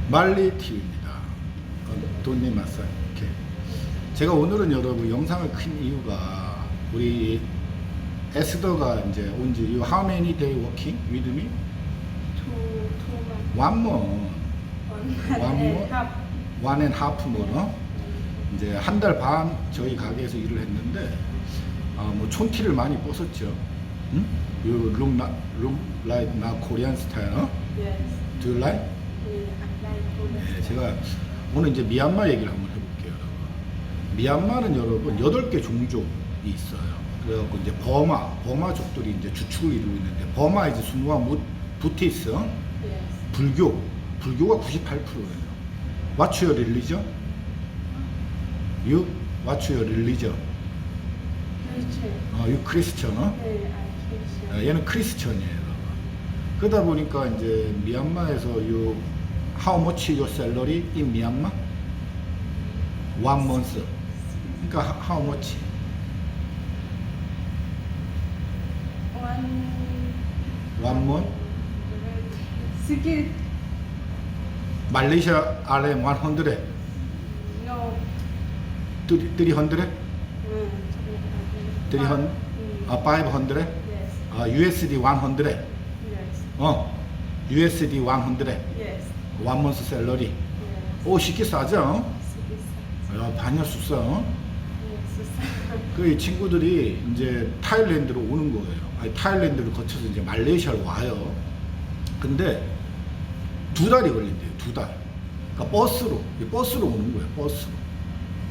말리 TV입니다. 돈니 마사. 이렇게. 제가 오늘은 여러분 영상을 킨 이유가 우리 에스더가 이제 온지 How many day working with me? One month. One and half month. 이제 한 달 반 저희 가게에서 일을 했는데 뭐 촌티를 많이 벗었죠. 응? You look like now Korean style. Yes. Do you like? 네, 제가 오늘 이제 미얀마 얘기를 한번 해볼게요. 미얀마는 여러분 8개 종족이 있어요. 그래갖고 이제 버마족들이 이제 주축을 이루고 있는데 버마 이제 스무아 부티스, 불교가 98%예요. What's your religion? You? What's your religion? You Christian? 얘는 크리스천이에요. 그러다 보니까 이제 미얀마에서 How much your salary in Myanmar? One month. 그러니까 how much? One month? Malaysia RM 100? No. 300? 300? 500? Yes. USD 100? Yes. USD 100? Yes. One month salary. Yes. 오, 쉽게 싸죠? 야, 반야수 싸. 그 친구들이 이제 타일랜드로 오는 거예요. 아니, 타일랜드를 거쳐서 이제 말레이시아로 와요. 근데 2달이 걸린대요. 2달. 그러니까 버스로 오는 거예요.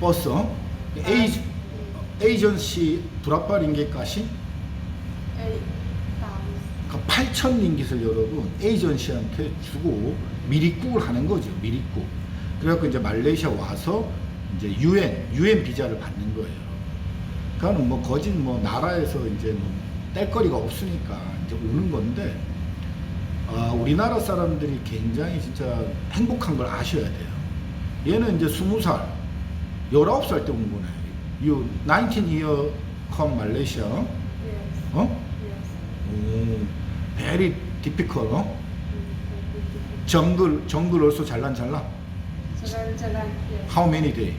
버스. 에이전시 브라파 링게까시 그러니까 8천 링깃을 여러분 에이전시한테 주고 미리국을 하는 거죠. 미리국. 그래갖고 이제 말레이시아 와서 이제 유엔 비자를 받는 거예요. 그거는 뭐 거진 뭐 나라에서 이제 뭐 뗄거리가 없으니까 이제 오는 건데, 우리나라 사람들이 굉장히 진짜 행복한 걸 아셔야 돼요. 얘는 이제 20살, 19살 때 온 거네. You 19 year come Malaysia. Yes. 오, very difficult. 정글 also 잘란. Jalan. Yes. How many day?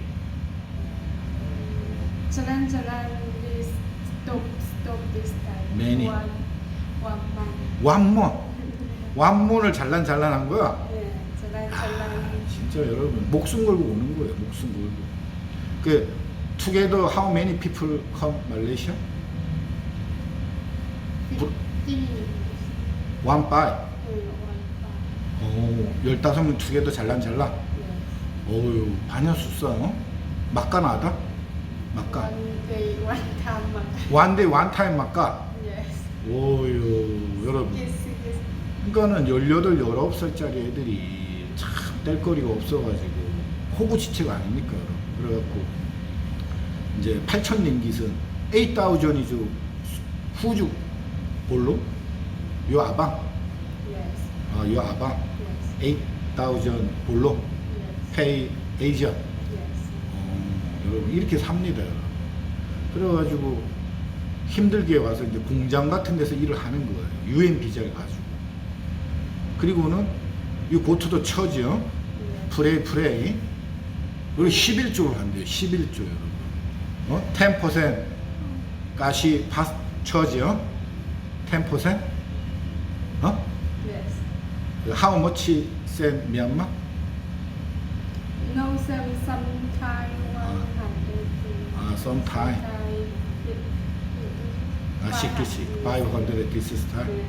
Jalan. We stop this time. Many. One month. 완몬을 잘란 거야. 네, Jalan. 진짜 여러분 목숨 걸고 오는 거예요. 목숨 걸고. 그 together how many people come Malaysia? 50. One by. One 15명 together 잘란. Yes. 어유 반야수싸. 막가나다? 막가. One day, one time. One day one time 막가. Yes. 오유 여러분. Yes. 그러니까는 18, 19살짜리 애들이 참 뗄거리가 없어가지고 호구지책 아닙니까, 여러분. 그래갖고 이제 8천 링깃은 8,000이죠. 후주 볼로 요 아방 Yes. 요 아방 Yes. 8,000 볼로 Yes. 페이 에이전 Yes. 여러분 이렇게 삽니다, 여러분. 그래가지고 힘들게 와서 이제 공장 같은 데서 일을 하는 거예요. 유엔 비자를 가지고. 그리고는 이 고토도 처지요. Yes. 프레이. 그리고 11조를 한대요. 11조, 여러분. 10% 가시 처지요. 10%? Yes. How much send Myanmar? No, sometime 100. Sometime. 시키씩 500 this time.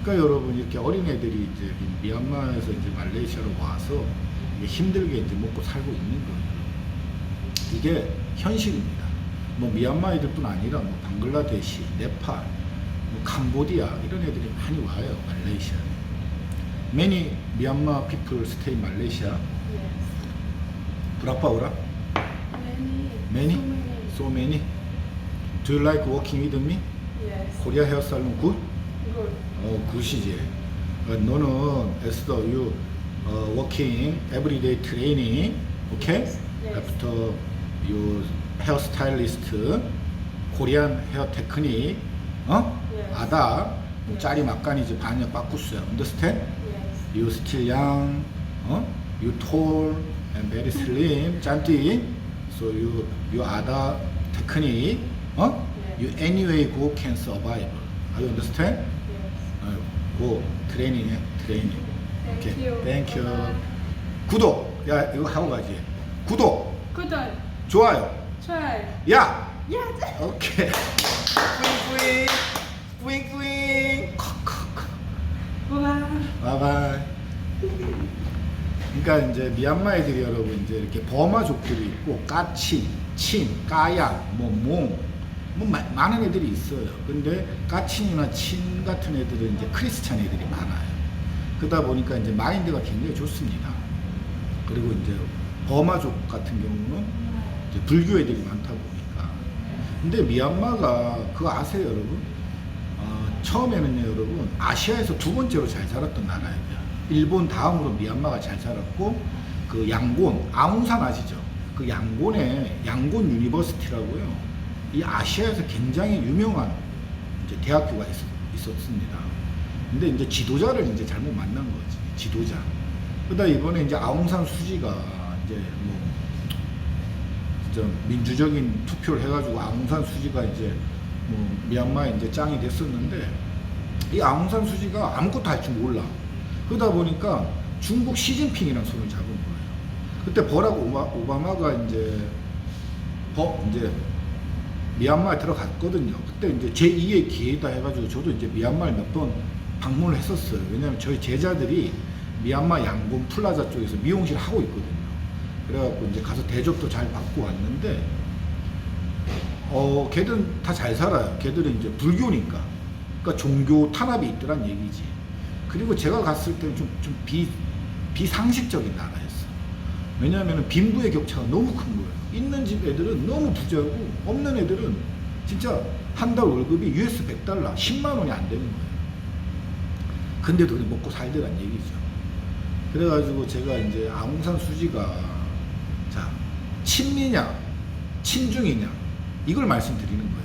그러니까 여러분 이렇게 어린애들이 이제 미얀마에서 이제 말레이시아로 와서 이게 힘들게 이제 먹고 살고 있는 거예요. 이게 현실입니다. 뭐 미얀마 애들뿐 아니라 뭐 방글라데시, 네팔, 뭐 캄보디아 이런 애들이 많이 와요, 말레이시아에. Many Myanmar people stay in Malaysia. Yes. Berapa orang? Many? So many. Do you like working with me? Yes. Korea hair salon good? Good. 굿이지. 너는 에스더 you working everyday training, okay? Yes. Yes. After you hairstylist, Korean hair technique, Yes. 아다, Yes. 짜리 막간이지 반역 바꾸스야. Understand? Yes. You still young, you tall and very slim, 짠띠. So you other technique, you anyway go can survive. You understand? Yes. go training. Thank you. Thank you. Bye-bye. 구독. 야 이거 하고 가지. 구독. 구독, 좋아요. 좋아요. 야. 야, 오케이. 뿌잉뿌잉. 우와. 바이바이. 그러니까 이제 미얀마 애들이 여러분 이제 이렇게 버마족들이 있고 까치, 친, 까약, 많은 애들이 있어요. 근데 까친이나 친 같은 애들은 이제 크리스찬 애들이 많아요. 그러다 보니까 이제 마인드가 굉장히 좋습니다. 그리고 이제 버마족 같은 경우는 이제 불교 애들이 많다 보니까. 근데 미얀마가 그거 아세요, 여러분? 처음에는요, 여러분 아시아에서 두 번째로 잘 살았던 나라예요. 일본 다음으로 미얀마가 잘 살았고, 그 양곤, 아웅산 아시죠? 그 양곤에 양곤 유니버시티라고요. 이 아시아에서 굉장히 유명한 이제 대학교가 있었습니다. 근데 이제 지도자를 이제 잘못 만난 거지, 지도자. 그러다 이번에 이제 아웅산 수지가 이제 뭐 진짜 민주적인 투표를 해가지고 아웅산 수지가 이제 뭐 미얀마에 이제 짱이 됐었는데, 이 아웅산 수지가 아무것도 할 줄 몰라. 그러다 보니까 중국 시진핑이랑 손을 잡은 거예요. 그때 버락 오바마가 이제 미얀마에 들어갔거든요. 그때 이제 제2의 기회다 해가지고 저도 이제 미얀마를 몇 번 방문을 했었어요. 왜냐면 저희 제자들이 미얀마 양곤 플라자 쪽에서 미용실 하고 있거든요. 그래갖고 이제 가서 대접도 잘 받고 왔는데, 걔들은 다 잘 살아요. 걔들은 이제 불교니까. 그러니까 종교 탄압이 있더란 얘기지. 그리고 제가 갔을 때는 좀 비상식적인 나라였어. 왜냐하면 빈부의 격차가 너무 큰 거예요. 있는 집 애들은 너무 부자고, 없는 애들은 진짜 한 달 월급이 US $100, 10만 원이 안 되는 거예요. 근데도 먹고 살더란 얘기죠. 그래가지고 제가 이제 아웅산 수지가 자, 친미냐, 친중이냐, 이걸 말씀드리는 거예요.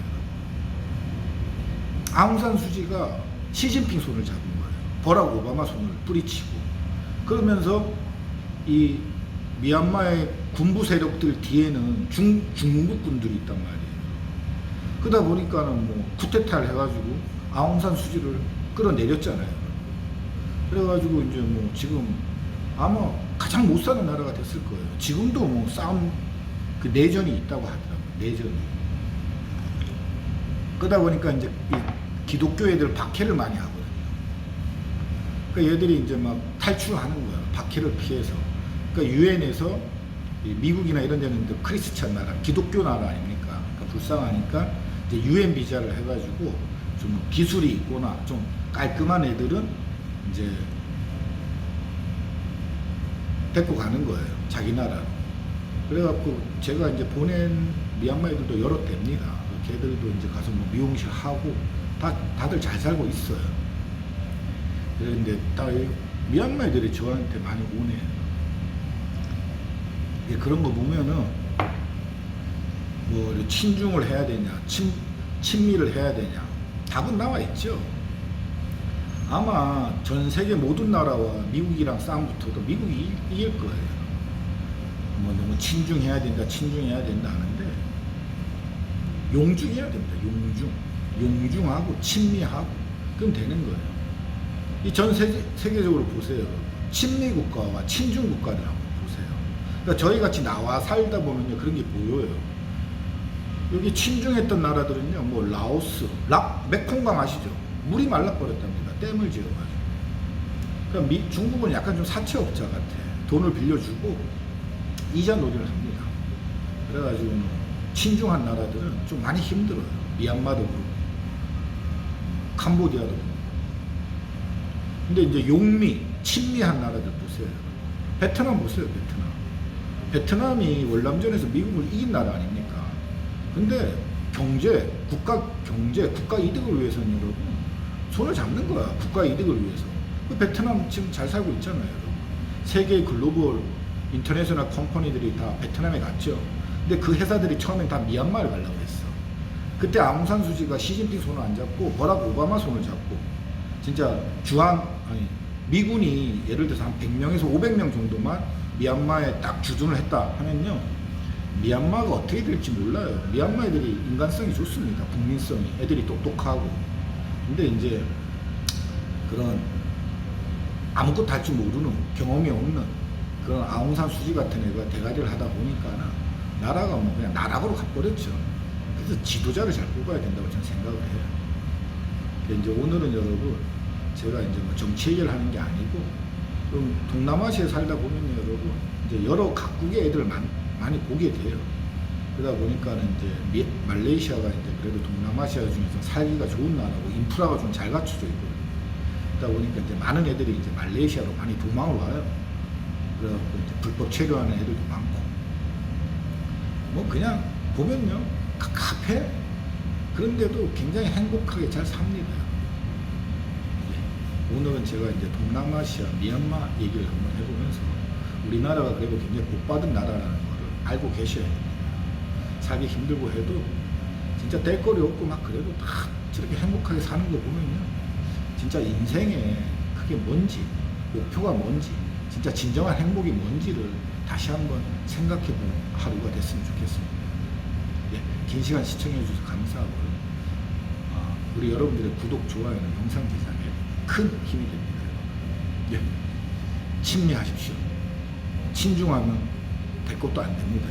아웅산 수지가 시진핑 손을 잡은 거예요. 버락 오바마 손을 뿌리치고. 그러면서 이 미얀마의 군부 세력들 뒤에는 중국군들이 있단 말이에요. 그러다 보니까는 뭐 쿠데타를 해가지고 아웅산 수지를 끌어내렸잖아요. 그래가지고 이제 뭐 지금 아마 가장 못 사는 나라가 됐을 거예요. 지금도 뭐 싸움, 그 내전이 있다고 하더라고요. 내전이. 그러다 보니까 이제 이 기독교 애들 박해를 많이 하거든요. 그러니까 얘들이 이제 막 탈출하는 거야. 박해를 피해서. 그러니까 유엔에서 미국이나 이런 데는 크리스찬 나라, 기독교 나라 아닙니까? 그러니까 불쌍하니까 이제 유엔 비자를 해가지고 좀 기술이 있거나 좀 깔끔한 애들은 이제 데리고 가는 거예요. 자기 나라로. 그래갖고 제가 이제 보낸 미얀마 애들도 여러 대입니다. 걔들도 이제 가서 뭐 미용실 하고 다들 잘 살고 있어요. 그런데 미얀마 애들이 저한테 많이 오네요. 그런 거 보면은 뭐 친중을 해야 되냐, 친미를 해야 되냐, 답은 나와 있죠. 아마 전 세계 모든 나라와 미국이랑 싸움 붙어도 미국이 이길 거예요. 뭐 너무 친중해야 된다 하는데, 용중해야 됩니다. 용중하고 친미하고 그럼 되는 거예요. 이 전 세계적으로 보세요. 친미 국가와 친중 국가를 한번 보세요. 그러니까 저희 같이 나와 살다 보면요, 그런 게 보여요. 여기 친중했던 나라들은요, 뭐 라오스, 메콩강 아시죠? 물이 말라버렸답니다. 댐을 지어가지고. 그러니까 중국은 약간 좀 사채업자 같아. 돈을 빌려주고 이자 놀이를 합니다. 그래가지고 친중한 나라들은 좀 많이 힘들어요. 미얀마도 그렇고 캄보디아도 그렇고. 근데 이제 용미, 친미한 나라들 보세요. 베트남 보세요. 베트남이 월남전에서 미국을 이긴 나라 아닙니까? 근데 국가 이득을 위해서는 여러분 손을 잡는 거야. 국가 이득을 위해서. 베트남 지금 잘 살고 있잖아요, 여러분. 세계 글로벌 인터내셔널 컴퍼니들이 다 베트남에 갔죠. 근데 그 회사들이 처음엔 다 미얀마를 가려고 했어. 그때 아웅산 수지가 시진핑 손을 안 잡고 버락 오바마 손을 잡고 진짜 미군이 예를 들어서 한 100명에서 500명 정도만 미얀마에 딱 주둔을 했다 하면요. 미얀마가 어떻게 될지 몰라요. 미얀마 애들이 인간성이 좋습니다. 국민성이. 애들이 똑똑하고. 근데 이제 그런 아무것도 할 줄 모르는 경험이 없는 그런 아웅산 수지 같은 애가 대가리를 하다 보니까는 나라가 뭐 그냥 나락으로 가버렸죠. 그래서 지도자를 잘 뽑아야 된다고 저는 생각을 해요. 이제 오늘은 여러분 제가 이제 뭐 정치 얘기를 하는 게 아니고 좀 동남아시아에 살다 보면 여러분 이제 여러 각국의 애들을 많이 보게 돼요. 그러다 보니까는 이제 말레이시아가 이제 그래도 동남아시아 중에서 살기가 좋은 나라고 인프라가 좀 잘 갖춰져 있고 그러다 보니까 이제 많은 애들이 이제 말레이시아로 많이 도망을 와요. 그래갖고 이제 불법 체류하는 애들도 많고 뭐 그냥 보면요 카페 그런데도 굉장히 행복하게 잘 삽니다. 오늘은 제가 이제 동남아시아 미얀마 얘기를 한번 해보면서 우리나라가 그래도 굉장히 복받은 나라라는 거를 알고 계셔야 됩니다. 살기 힘들고 해도 진짜 될 거리 없고 막 그래도 다 저렇게 행복하게 사는 거 보면요 진짜 인생에 그게 뭔지 목표가 뭔지 진짜 진정한 행복이 뭔지를 다시 한번 생각해 보는 하루가 됐으면 좋겠습니다. 예, 긴 시간 시청해 주셔서 감사하고요. 우리 여러분들의 구독, 좋아요는 영상 제작에 큰 힘이 됩니다. 예, 친미하십시오. 친중하면 될 것도 안 됩니다.